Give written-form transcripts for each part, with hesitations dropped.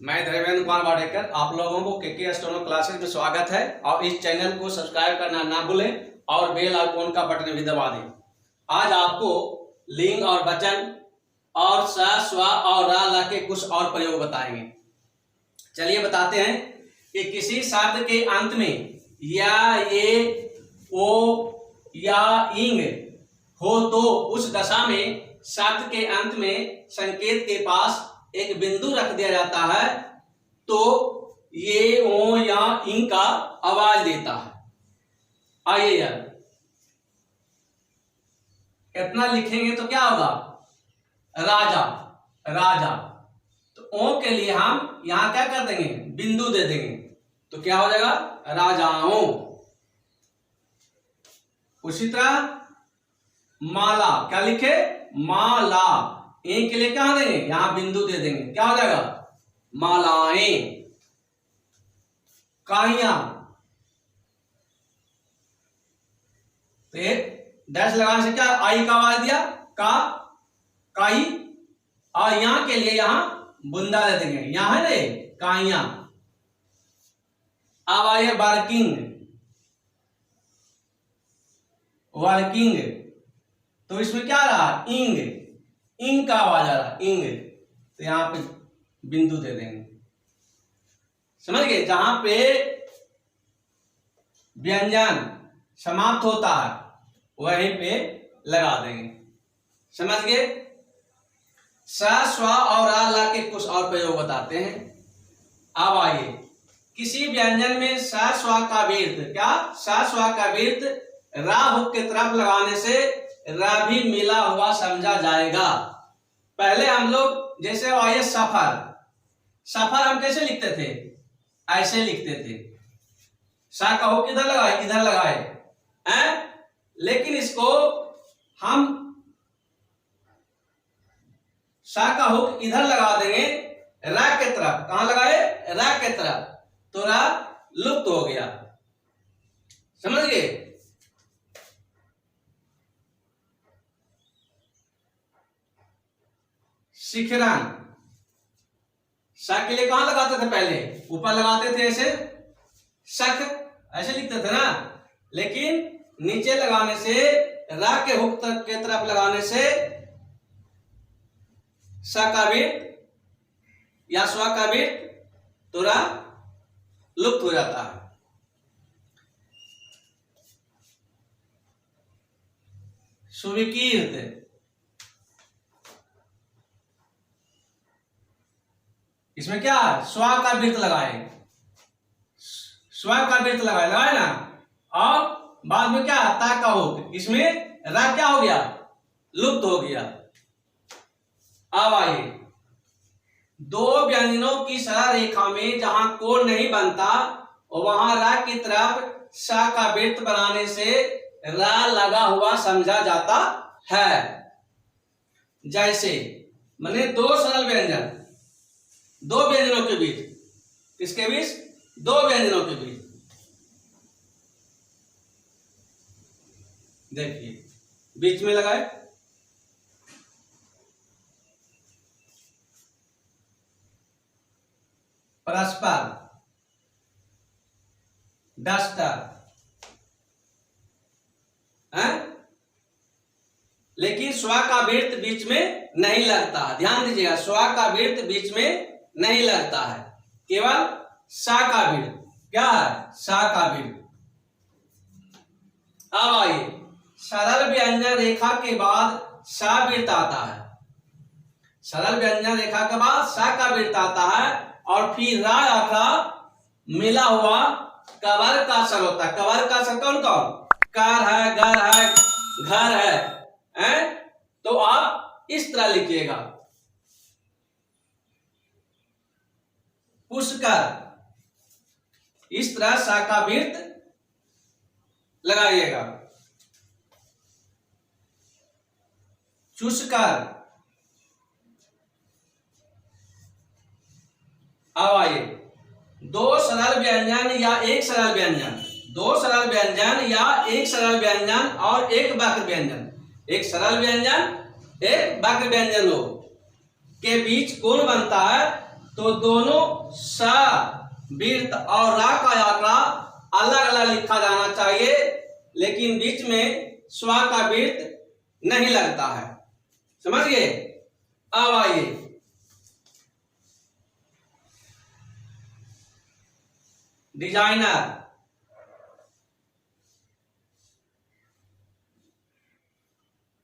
मैं धर्मेंद्र कुमार वाडेकर, आप लोगों को के स्टोनो क्लासेस में स्वागत है। और इस चैनल को सब्सक्राइब करना ना भूलें और बेल आइकॉन का बटन भी दबा दें। आज आपको लिंग और वचन और स, स्व और रा, ला के कुछ और प्रयोग बताएंगे। चलिए बताते हैं कि किसी शब्द के अंत में या, ये, ओ या इंग हो तो उस दशा में शब्द के अंत में संकेत के पास एक बिंदु रख दिया जाता है तो ये, ओ या इंग का आवाज देता है। आइए यार, इतना लिखेंगे तो क्या होगा? राजा, राजा। तो ओ के लिए हम यहां क्या कर देंगे? बिंदु दे देंगे, तो क्या हो जाएगा? राजाओं। उसी तरह माला, क्या लिखे? माला। ए के लिए क्या देंगे? यहां बिंदु दे देंगे, क्या हो जाएगा? मालाएं। काइया, तो डैश लगाने से क्या आई का आवाज दिया? का, काई। और यहां के लिए यहां बुंदा दे देंगे, यहां है ना काइया। अब आइए वर्किंग, वर्किंग। तो इसमें क्या रहा? इंग, इंग का आवाज आ रहा, इंग। तो यहां पे बिंदु दे देंगे, समझ गए? जहां पे व्यंजन समाप्त होता है वहीं पे लगा देंगे, समझ गए? स, स्व और रा, ला के कुछ और प्रयोग बताते हैं। अब आइए, किसी व्यंजन में स, स्व का विर्त, क्या? स, स्व का विर्त रा हुक की तरफ लगाने से रा भी मिला हुआ समझा जाएगा। पहले हम लोग जैसे आइए सफर, सफर हम कैसे लिखते थे? ऐसे लिखते थे। सा का हुक किधर लगाए? इधर लगाए हैं? लेकिन इसको हम सा का हुक इधर लगा देंगे, रा के तरफ। कहां लगाए? रा के तरफ, तो रा लुप्त हो गया, समझ गए? शिखरन, सा के लिए कहां लगाते थे? पहले ऊपर लगाते थे ऐसे, शक ऐसे लिखते थे ना। लेकिन नीचे लगाने से, रा के हुक तक के तरफ लगाने से सा का विर्त या स्व का विर्त तो रा लुप्त हो जाता है। सुविकीर्त, इसमें क्या? स्व का विर्त लगाए, स्व का विर्त लगाए ना। और बाद में क्या? ता का हुक, इसमें रा क्या हो गया? लुप्त हो गया। अब आइए, दो व्यंजनों की सरल रेखा में जहां कोण नहीं बनता वहां रा की तरफ सा का वृत्त बनाने से रा लगा हुआ समझा जाता है। जैसे माने दो सरल व्यंजन, दो व्यंजनों के बीच, किसके बीच? दो व्यंजनों के बीच। देखिए, बीच में लगाए, परस्पर, डस्टर, हैं? लेकिन स्व का वृत्त बीच में नहीं लगता। ध्यान दीजिएगा, स्व का वृत्त बीच में नहीं लगता है, केवल सा का वृत्त। क्या है? सा का वृत्त। अब आइए, सरल व्यंजन रेखा के बाद सा वृत्त आता है। सरल व्यंजन रेखा के बाद सा का वृत्त आता है और फिर रा आखा मिला हुआ कवर का अक्षर होता है। कवर का अक्षर कौन कौन? कार है, घर है, घर है? तो आप इस तरह लिखिएगा, पुष्कर। इस तरह सा का वृत्त लगाइएगा। चुस्कर। अब आइए, दो सरल व्यंजन या एक सरल व्यंजन, दो सरल व्यंजन या एक सरल व्यंजन और एक वक्र व्यंजन, एक सरल व्यंजन एक वक्र व्यंजन हो के बीच कोण बनता है तो दोनों सा वृत्त और रा का आंकड़ा अलग अलग लिखा जाना चाहिए, लेकिन बीच में स्वा का वृत्त नहीं लगता है। समझ गए? अब आइए डिजाइनर।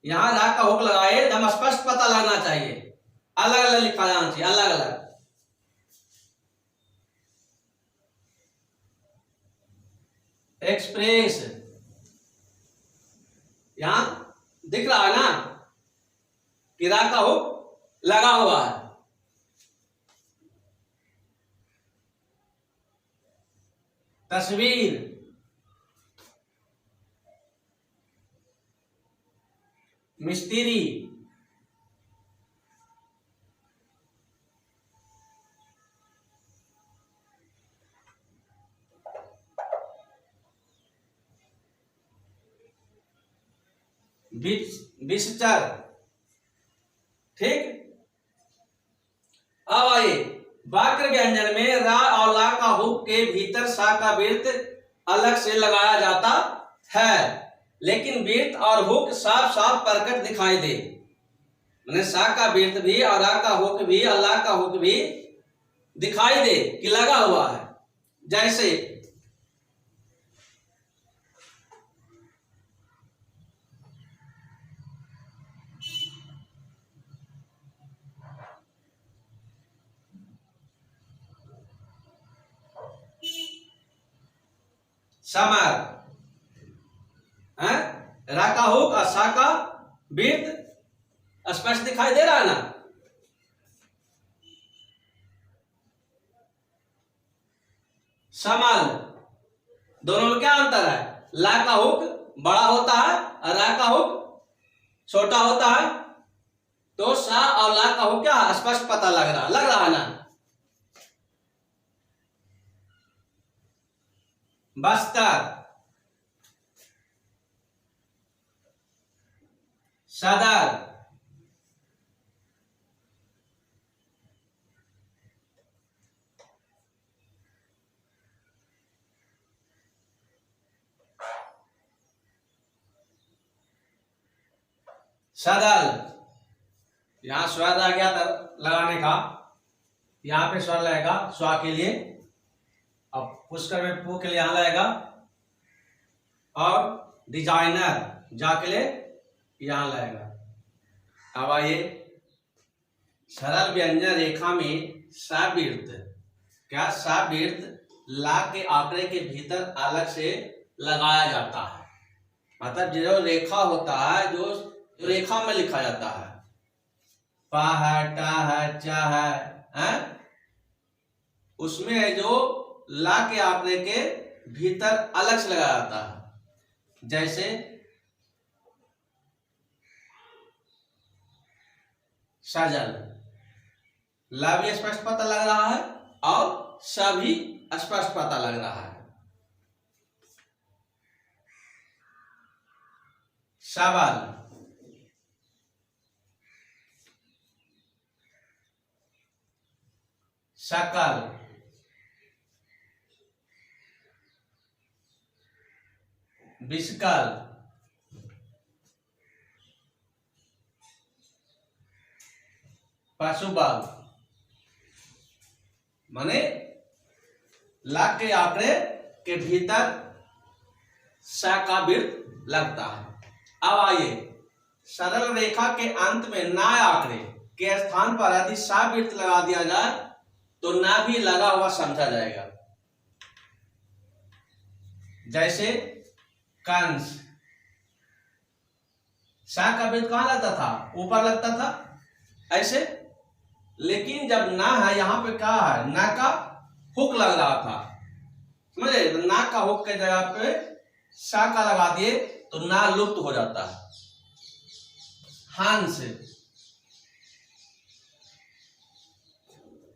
यहां रा का हुक लगाए, एकदम स्पष्ट पता लगना चाहिए, अलग अलग लिखा जाना चाहिए, अलग अलग। एक्सप्रेस, यहां दिख रहा है ना कि रा का हुक लगा हुआ है। तस्वीर, मिस्त्री, विषचर। ठीक। अब आइए वाक्य व्यंजन में रा और ला का हुक के भीतर सा का वृत्त अलग से लगाया जाता है, लेकिन वृत्त और हुक साफ साफ प्रकट दिखाई दे। मैंने सा का वृत्त भी और रा का हुक भी और ला का हुक भी दिखाई दे कि लगा हुआ है। जैसे समर, रा का हुक और सा का वृत्त स्पष्ट दिखाई दे रहा है ना। समल, दोनों में क्या अंतर है? ला का हुक बड़ा होता है और रा का हुक छोटा होता है, तो सा और ला का हुक क्या स्पष्ट पता लग रहा है ना। बस्तर, सदर, सदल। यहां स्वर आ गया लगाने का, यहां पे स्वर लगेगा स्वा के लिए, अब पुष्कर में पू के लिए यहां लगेगा, और डिजाइनर जा के लिए यहां लगेगा। अब आइए सरल व्यंजन रेखा में सवृत्त, क्या सवृत्त ला के आंकड़े के भीतर अलग से लगाया जाता है। मतलब जो रेखा होता है, जो रेखा में लिखा जाता है, पा है, टा है, चा है, उसमें जो ला के आंकड़े के भीतर अलग से लगाया जाता है। जैसे सजल, ला भी स्पष्ट पता लग रहा है और स भी स्पष्ट पता लग रहा है। सबल, सकल, विषकल, पशुबल। माने ला के आंकड़े के भीतर सा का वृत्त लगता है। अब आइए सरल रेखा के अंत में ना आंकड़े के स्थान पर यदि सा वृत्त लगा दिया जाए तो ना भी लगा हुआ समझा जाएगा। जैसे कंस, सा का वृत्त कहां लगता था? ऊपर लगता था ऐसे, लेकिन जब ना है यहां पे क्या है? ना का हुक लग रहा था, समझे? ना का हुक के जगह पे सा का लगा दिए तो ना लुप्त हो जाता है। हंस।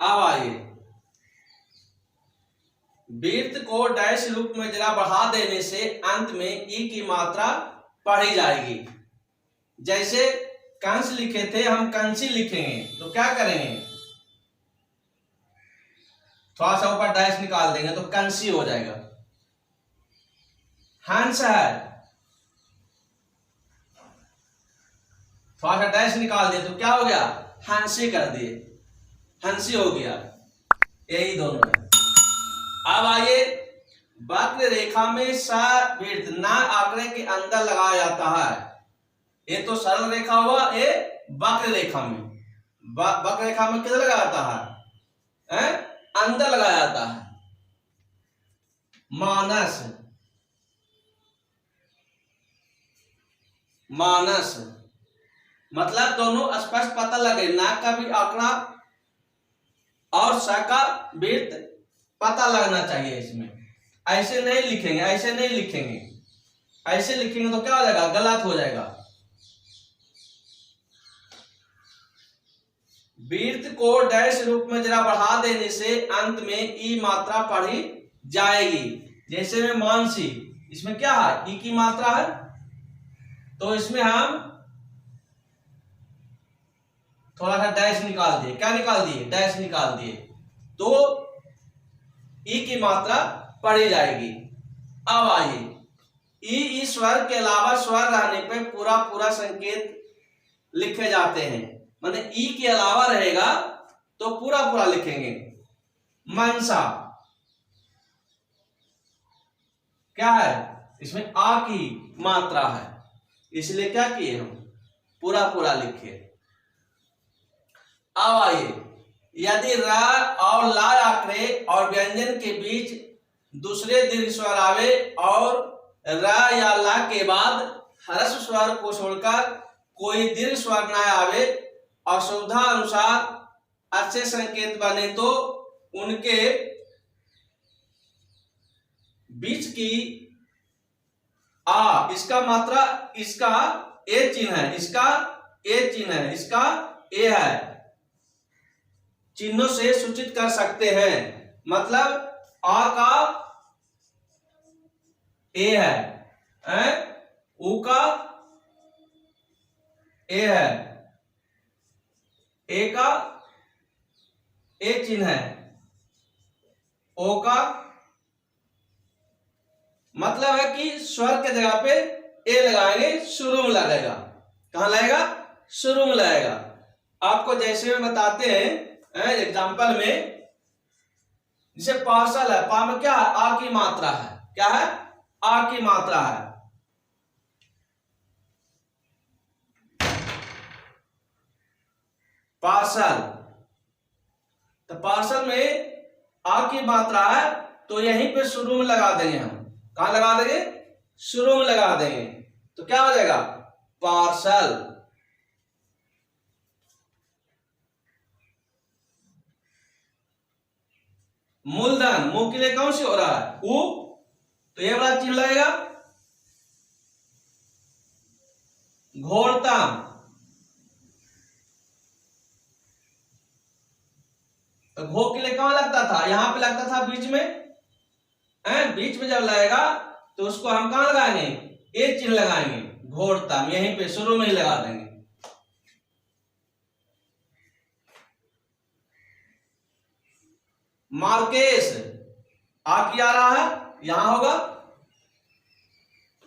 अब आइए वृत्त को डैश रूप में जरा बढ़ा देने से अंत में ई की मात्रा पढ़ी जाएगी। जैसे कंस लिखे थे, हम कंसी लिखेंगे तो क्या करेंगे? थोड़ा सा ऊपर डैश निकाल देंगे तो कंसी हो जाएगा। हंस है, थोड़ा सा डैश निकाल दिए तो क्या हो गया, हंसी कर दिए, हंसी हो गया। यही दोनों है। अब आइए, वक्र रेखा में सवृत्त ना आंकड़े के अंदर लगाया जाता है। ये तो सरल रेखा हुआ, ये वक्र रेखा में, वक्र रेखा में किधर लगाया जाता है? अंदर लगाया जाता है। मानस, मानस मतलब दोनों स्पष्ट पता लगे, नाक का भी आंकड़ा और स का वृत्त पता लगना चाहिए इसमें। ऐसे नहीं लिखेंगे, ऐसे नहीं लिखेंगे, ऐसे लिखेंगे तो क्या हो जाएगा, गलत हो जाएगा। वृत्त को डैश रूप में जरा बढ़ा देने से अंत में ई मात्रा पढ़ी जाएगी। जैसे में मानसी, इसमें क्या है, ई की मात्रा है, तो इसमें हम थोड़ा सा डैश निकाल दिए। क्या निकाल दिए, डैश निकाल दिए, तो ई की मात्रा पढ़ी जाएगी। अब आइए, ई स्वर के अलावा स्वर रहने पे पूरा पूरा संकेत लिखे जाते हैं। माने ई के अलावा रहेगा तो पूरा पूरा लिखेंगे। मनसा क्या है, इसमें आ की मात्रा है, इसलिए क्या किए हम, पूरा पूरा लिखे। अब आइए, यदि र और ला आंकड़े और व्यंजन के बीच दूसरे दीर्घ स्वर आवे और र या ला के बाद ह्रस्व स्वर को छोड़कर कोई दीर्घ स्वर न आवे और सुविधा अनुसार अच्छे संकेत बने तो उनके बीच की आ, इसका मात्रा, इसका ए चिन्ह है, इसका ए चिन्ह है, इसका ए है, चिन्हों से सूचित कर सकते हैं। मतलब आ का ए है, ऊ का ए है, ए का ए चिन्ह है, ओ का मतलब है कि स्वर के जगह पे ए लगाएंगे, शुरू में लगेगा। कहां लगेगा, शुरू में लगेगा। आपको जैसे में बताते हैं एग्जाम्पल में, जैसे पार्सल है, पा में क्या है, आ की मात्रा है, क्या है, आ की मात्रा है। पार्सल, तो पार्सल में आ की मात्रा है, तो यहीं पे शुरू में लगा देंगे हम। कहां लगा देंगे, शुरू में लगा देंगे, तो क्या हो जाएगा, पार्सल। मूलधन, मुंह के लिए कौन सी हो रहा है, ऊ, तो ये वाला चिन्ह लगेगा। घोरता, तो घो के लिए कहां लगता था, यहां पे लगता था बीच में, बीच में जब लगेगा तो उसको हम कहां लगाएंगे, ए चिन्ह लगाएंगे, घोरता, यहीं पे शुरू में ही लगा देंगे। मार्केश, आ की आ रहा है, यहां होगा।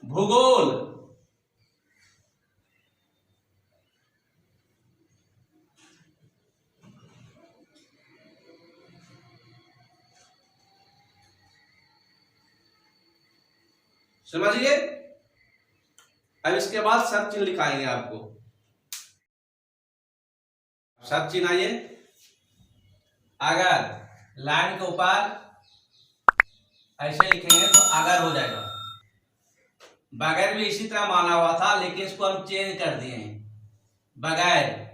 भूगोल, समझिए। अब इसके बाद सब चिन्ह लिखाएंगे आपको। सब चिन्ह आइए, अगर लाइन के ऊपर ऐसे लिखेंगे तो अगर हो जाएगा। बगैर भी इसी तरह माना हुआ था, लेकिन इसको हम चेंज कर दिए हैं, बगैर।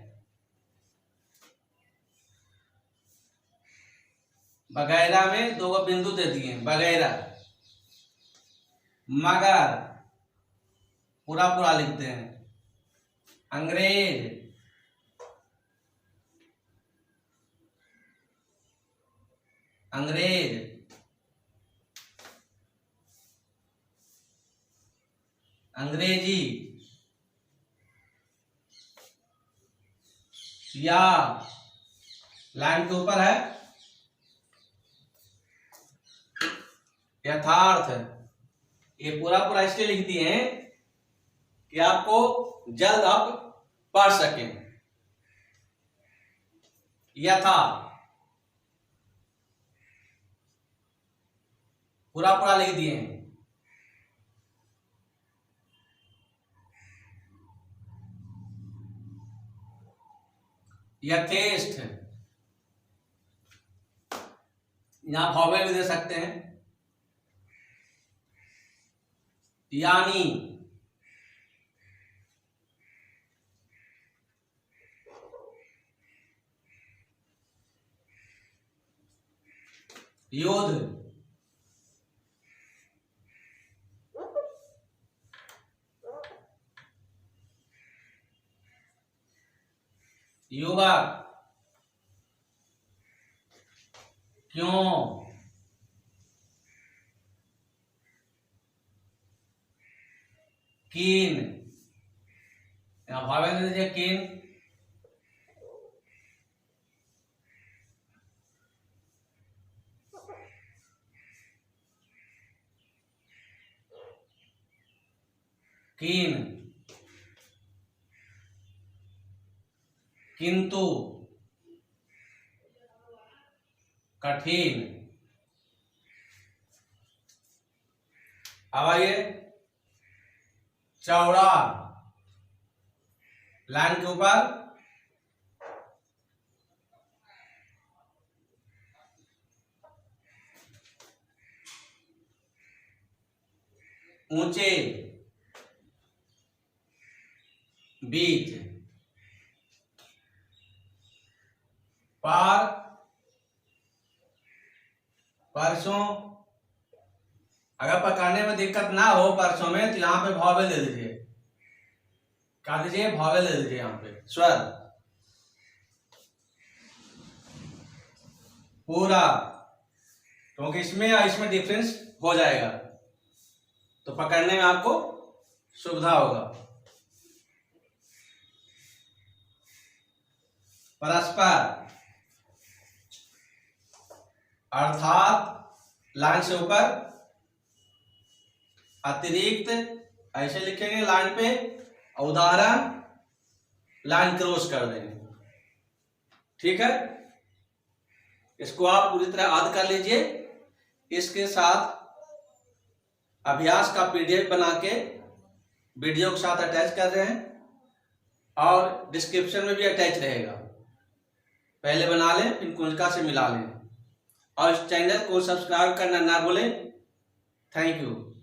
बगैरा में दो बिंदु दे दिए, बगैरा। मगर पूरा पूरा लिखते हैं। अंग्रेज, अंग्रेज। अंग्रेजी, या लाइन के ऊपर है, यथार्थ। ये पूरा पूरा इसलिए लिख दिए हैं कि आपको जल्द आप पढ़ सकें। यथा पूरा पूरा लिख दिए हैं। यथेष्ट, यहां वॉवेल भी दे सकते हैं। यानी, योद्ध, युवक, क्यों, कीन, यहां भावेल दे दीजिए कीन। कीन, किंतु, कठिन। अब आइए चौड़ा, लाइन के ऊपर ऊंचे, बीच, पार, परसों। अगर पकड़ने में दिक्कत ना हो परसों में तो यहां पे वॉवेल दे दीजिए, कह दीजिए वॉवेल दे दीजिए यहां पे स्वर। पूरा, क्योंकि इसमें और इसमें डिफरेंस हो जाएगा तो पकड़ने में आपको सुविधा होगा। परस्पर, अर्थात लाइन से ऊपर, अतिरिक्त ऐसे लिखेंगे लाइन पे, उदाहरण लाइन क्रॉस कर देंगे। ठीक है, इसको आप पूरी तरह याद कर लीजिए। इसके साथ अभ्यास का पीडीएफ बना के वीडियो के साथ अटैच कर रहे हैं और डिस्क्रिप्शन में भी अटैच रहेगा। पहले बना लें, फिर कुंजिका से मिला लें और इस चैनल को सब्सक्राइब करना ना भूलें। Thank you.